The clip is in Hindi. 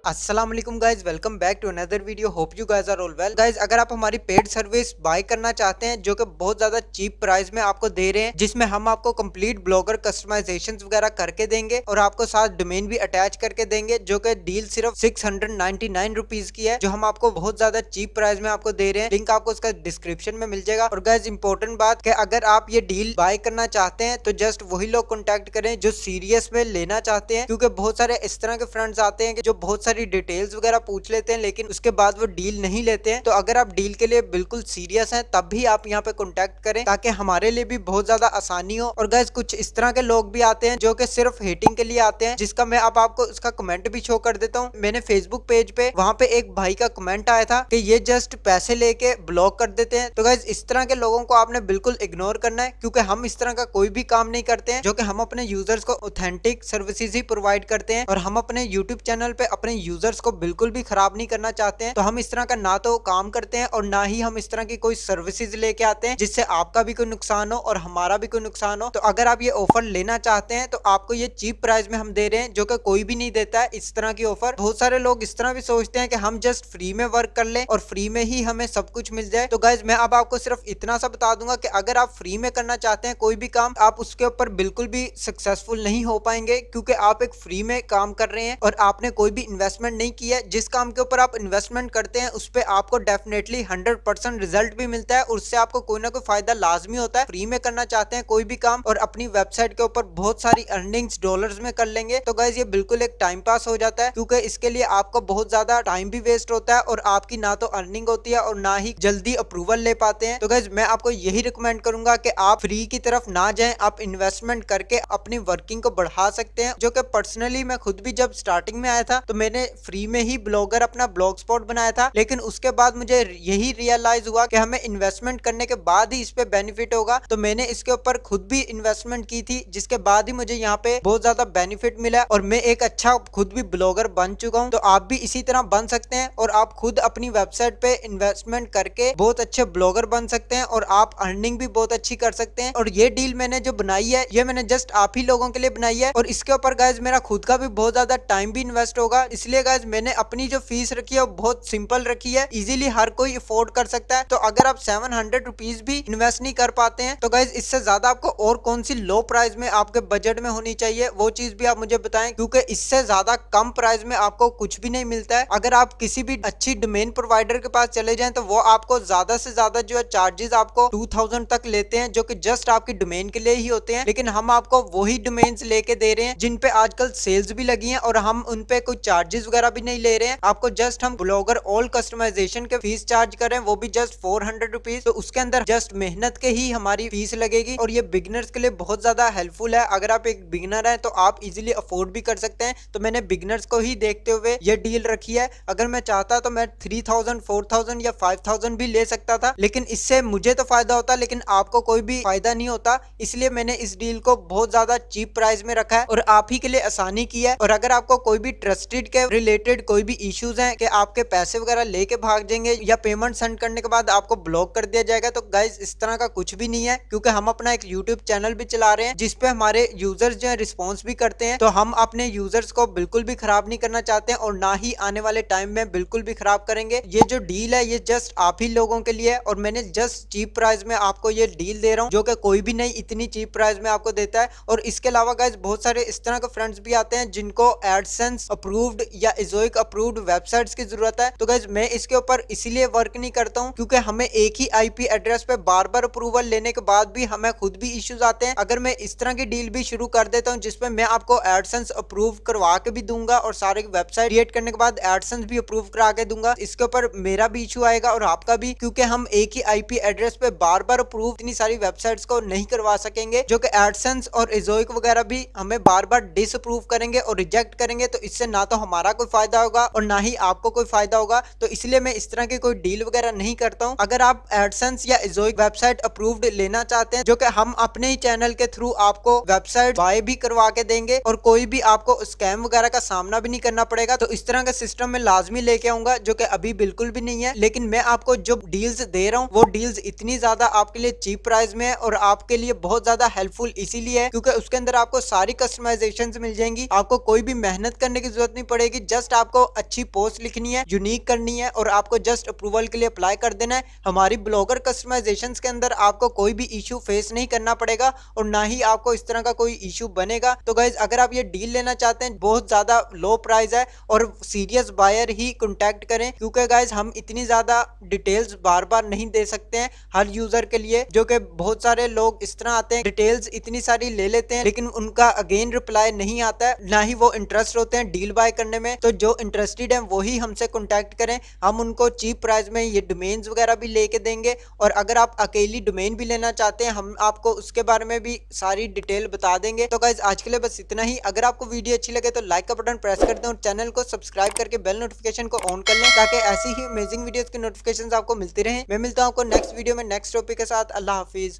अस्सलाम वालेकुम guys, welcome back to another video. Hope you guys are all well. Guys, अगर आप हमारी पेड सर्विस बाय करना चाहते हैं जो कि बहुत ज्यादा चीप प्राइस में आपको दे रहे हैं, जिसमें हम आपको कंप्लीट ब्लॉगर कस्टमाइजेशन वगैरह करके देंगे और आपको साथ डोमेन भी अटैच करके देंगे, जो कि डील सिर्फ 699 रुपीज की है, जो हम आपको बहुत ज्यादा चीप प्राइस में आपको दे रहे हैं। लिंक आपको उसका डिस्क्रिप्शन में मिल जाएगा। और गाइज इंपॉर्टेंट बात कि अगर आप ये डील बाय करना चाहते हैं तो जस्ट वही लोग कॉन्टेक्ट करें जो सीरियस में लेना चाहते हैं, क्योंकि बहुत सारे इस तरह के फ्रेंड्स आते हैं कि जो बहुत सारी डिटेल्स वगैरह पूछ लेते हैं लेकिन उसके बाद वो डील नहीं लेते हैं। तो अगर आप डील के लिए बिल्कुल सीरियस हैं तब भी आप यहाँ पे कॉन्टेक्ट करें, ताकि हमारे लिए भी बहुत ज्यादा आसानी हो। और गाइस, कुछ इस तरह के लोग भी आते हैं जो कि सिर्फ हेटिंग के लिए आते हैं, जिसका मैं अब आपको उसका कमेंट भी शो कर देता हूँ। मैंने फेसबुक पेज पे वहां पे एक भाई का कमेंट आया था कि ये जस्ट पैसे लेके ब्लॉक कर देते हैं। तो गाइस, इस तरह के लोगों को आपने बिल्कुल इग्नोर करना है, क्योंकि हम इस तरह का कोई भी काम नहीं करते हैं, जो कि हम अपने यूजर्स को ऑथेंटिक सर्विसेज ही प्रोवाइड करते हैं। और हम अपने यूट्यूब चैनल पे अपने यूजर्स को बिल्कुल भी खराब नहीं करना चाहते हैं। तो हम इस तरह का ना तो काम करते हैं और ना ही हम इस तरह की कोई सर्विसेज लेके आते हैं जिससे आपका भी कोई नुकसान हो और हमारा भी कोई नुकसान हो। तो अगर आप ये ऑफर लेना चाहते हैं तो आपको ये चीप प्राइस में हम दे रहे हैं, जो कि कोई भी नहीं देता है इस तरह की ऑफर। बहुत सारे लोग इस तरह भी सोचते हैं कि हम जस्ट फ्री में वर्क कर लें और फ्री में ही हमें सब कुछ मिल जाए। तो गाइज, मैं अब आपको सिर्फ इतना सा बता दूंगा कि अगर आप फ्री में करना चाहते हैं कोई भी काम, आप उसके ऊपर बिल्कुल भी सक्सेसफुल नहीं हो पाएंगे, क्योंकि आप एक फ्री में काम कर रहे हैं और आपने कोई भी इन्वेस्टमेंट नहीं किया है। जिस काम के ऊपर आप इन्वेस्टमेंट करते हैं उस पे आपको डेफिनेटली 100% रिजल्ट भी मिलता है, उससे आपको कोई ना कोई फायदा लाजमी होता है। फ्री में करना चाहते हैं कोई भी काम और अपनी वेबसाइट के ऊपर बहुत सारी अर्निंग्स डॉलर्स में कर लेंगे, तो गाइज ये बिल्कुल एक टाइम पास हो जाता है, क्योंकि इसके लिए आपको बहुत ज्यादा टाइम भी वेस्ट होता है और आपकी ना तो अर्निंग होती है और ना ही जल्दी अप्रूवल ले पाते हैं। तो गाइज, मैं आपको यही रिकमेंड करूंगा कि आप फ्री की तरफ ना जाएं, आप इन्वेस्टमेंट करके अपनी वर्किंग को बढ़ा सकते हैं। जो कि पर्सनली मैं खुद भी जब स्टार्टिंग में आया था तो मैंने फ्री में ही ब्लॉगर अपना ब्लॉग स्पॉट बनाया था, लेकिन उसके बाद मुझे यही रियलाइज हुआ कि हमें इन्वेस्टमेंट करने के बाद ही इस पे बेनिफिट होगा। तो मैंने इसके ऊपर खुद भी इन्वेस्टमेंट की थी, जिसके बाद ही मुझे यहाँ पे बहुत ज्यादा बेनिफिट मिला और मैं एक अच्छा खुद भी ब्लॉगर बन चुका हूँ। तो आप भी इसी तरह बन सकते हैं और आप खुद अपनी वेबसाइट पे इन्वेस्टमेंट करके बहुत अच्छे ब्लॉगर बन सकते हैं और आप अर्निंग भी बहुत अच्छी कर सकते हैं। और ये डील मैंने जो बनाई है ये मैंने जस्ट आप ही लोगों के लिए बनाई है, और इसके ऊपर गाइज मेरा खुद का भी बहुत ज्यादा टाइम भी इन्वेस्ट होगा। इसलिए गाइज मैंने अपनी जो फीस रखी है वो बहुत सिंपल रखी है, इजीली हर कोई अफोर्ड कर सकता है। तो अगर आप 700 रुपीज भी इन्वेस्ट नहीं कर पाते हैं तो गाइज इससे ज्यादा आपको और कौन सी लो प्राइस में आपके बजट में होनी चाहिए वो चीज भी आप मुझे बताएं, क्योंकि इससे ज्यादा कम प्राइस में आपको कुछ भी नहीं मिलता है। अगर आप किसी भी अच्छी डोमेन प्रोवाइडर के पास चले जाएं तो वो आपको ज्यादा से ज्यादा जो है चार्जेस आपको 2000 तक लेते हैं, जो कि जस्ट आपकी डोमेन के लिए ही होते हैं। लेकिन हम आपको वही डोमेन्स लेके दे रहे हैं जिन पे आजकल सेल्स भी लगी हैं और हम उन पे कोई चार्जेस वगैरह भी नहीं ले रहे हैं। आपको जस्ट हम ब्लॉगर ऑल कस्टमाइजेशन के फीस चार्ज कर रहे हैं, वो भी जस्ट 400 रुपीज। तो उसके अंदर जस्ट मेहनत के ही हमारी फीस लगेगी और ये बिगिनर्स के लिए बहुत ज्यादा हेल्पफुल है। अगर आप एक बिगिनर है तो आप इजिली अफोर्ड भी कर सकते हैं। तो मैंने बिगिनर्स को ही देखते हुए ये डील रखी है। अगर मैं चाहता तो मैं 3000, 4000 या 5000 भी ले सकता था, लेकिन इससे मुझे तो फायदा होता लेकिन आपको कोई भी फायदा नहीं होता। इसलिए मैंने इस डील को बहुत ज्यादा चीप प्राइस में रखा है और आप ही के लिए आसानी की है। और अगर आपको कोई भी ट्रस्टेड के रिलेटेड कोई भी इश्यूज हैं कि आपके पैसे वगैरह लेके भाग जाएंगे या पेमेंट सेंड करने के बाद आपको ब्लॉक कर दिया जाएगा, तो गाइज इस तरह का कुछ भी नहीं है, क्योंकि हम अपना एक यूट्यूब चैनल भी चला रहे हैं जिसपे हमारे यूजर्स जो है रिस्पॉन्स भी करते हैं। तो हम अपने यूजर्स को बिल्कुल भी खराब नहीं करना चाहते हैं और ना ही आने वाले टाइम में बिल्कुल भी खराब करेंगे। ये जो डील है ये जस्ट आप ही लोगों के लिए और मैंने जस्ट चीप प्राइस में आपको ये डील दे रहा हूँ, जो कि कोई भी नहीं इतनी चीप प्राइस में आपको देता है। और इसके अलावा गाइज बहुत सारे इस तरह के फ्रेंड्स भी आते हैं जिनको एडसेंस अप्रूव्ड या इजोइक अप्रूव्ड वेबसाइट्स की जरूरत है। तो गाइज मैं इसके ऊपर इसीलिए वर्क नहीं करता हूँ क्योंकि हमें एक ही आईपी एड्रेस पे बार बार अप्रूवल लेने के बाद भी हमें खुद भी इश्यूज आते हैं। अगर मैं इस तरह की डील भी शुरू कर देता हूँ जिसपे मैं आपको एडसेंस अप्रूव करवा के भी दूंगा और सारे वेबसाइट क्रिएट करने के बाद एडसेंस भी अप्रूव करा के दूंगा, इसके ऊपर मेरा भी इशू आएगा और आपका भी, क्योंकि हम एक ही आईपी एड्रेस पे बार बार अप्रूव इतनी सारी वेबसाइट्स को नहीं करवा सकेंगे, जो कि एडसेंस और इजोइक वगैरह भी हमें बार बार डिसअप्रूव करेंगे और रिजेक्ट करेंगे। तो इससे ना तो हमारा कोई फायदा होगा और ना ही आपको कोई फायदा होगा। तो इसलिए मैं इस तरह की कोई डील वगैरह नहीं करता हूँ। अगर आप एडसेंस या इजोइक वेबसाइट अप्रूव्ड लेना चाहते हैं, जो कि हम अपने ही चैनल के थ्रू आपको वेबसाइट बाय भी करवा के देंगे और कोई भी आपको स्कैम वगैरह का सामना भी नहीं करना पड़ेगा, तो इस तरह का सिस्टम में लाजमी लेके आऊंगा, जो कि अभी बिल्कुल भी नहीं है। लेकिन मैं आपको जो डील्स दे रहा हूँ वो डील्स इतनी ज्यादा आपके लिए चीप प्राइस में है और आपके लिए बहुत ज्यादा हेल्पफुल इसीलिए है क्योंकि उसके अंदर आपको सारी कस्टमाइजेशन मिल जाएंगी, आपको कोई भी मेहनत करने की जरूरत नहीं पड़ेगी। मिलेगी। जस्ट आपको अच्छी पोस्ट लिखनी है, यूनिक करनी है और आपको जस्ट अप्रूवल के लिए अप्लाई कर देना है। हमारी ब्लॉगर कस्टमाइजेशन के अंदर आपको कोई भी इशू फेस नहीं करना पड़ेगा और ना ही आपको इस तरह का कोई इशू बनेगा। तो गाइज अगर आप ये डील लेना चाहते हैं, बहुत ज्यादा लो प्राइस है और सीरियस बायर ही कॉन्टैक्ट करें, क्योंकि गाइज हम इतनी ज्यादा डिटेल्स बार बार नहीं दे सकते हैं हर यूजर के लिए, जो कि बहुत सारे लोग इस तरह आते हैं, डिटेल्स इतनी सारी ले लेते हैं लेकिन उनका अगेन रिप्लाई नहीं आता है, ना ही वो इंटरेस्ट होते हैं डील बाय करने में। तो जो इंटरेस्टेड है वही हमसे कॉन्टैक्ट करें, हम उनको चीप प्राइस में ये डोमेन्स वगैरह भी लेके देंगे। और अगर आप अकेली डोमेन भी लेना चाहते हैं, हम आपको उसके बारे में भी सारी डिटेल बता देंगे। तो गाइज आज के लिए बस इतना ही। अगर आपको वीडियो अच्छी लगे तो लाइक का बटन प्रेस कर दें और चैनल को सब्सक्राइब करके बेल नोटिफिकेशन को ऑन कर लें, ताकि ऐसी ही अमेजिंग वीडियोस की नोटिफिकेशंस आपको मिलती रहे। मैं मिलता हूं आपको नेक्स्ट वीडियो में नेक्स्ट टॉपिक के साथ। अल्लाह हाफिज।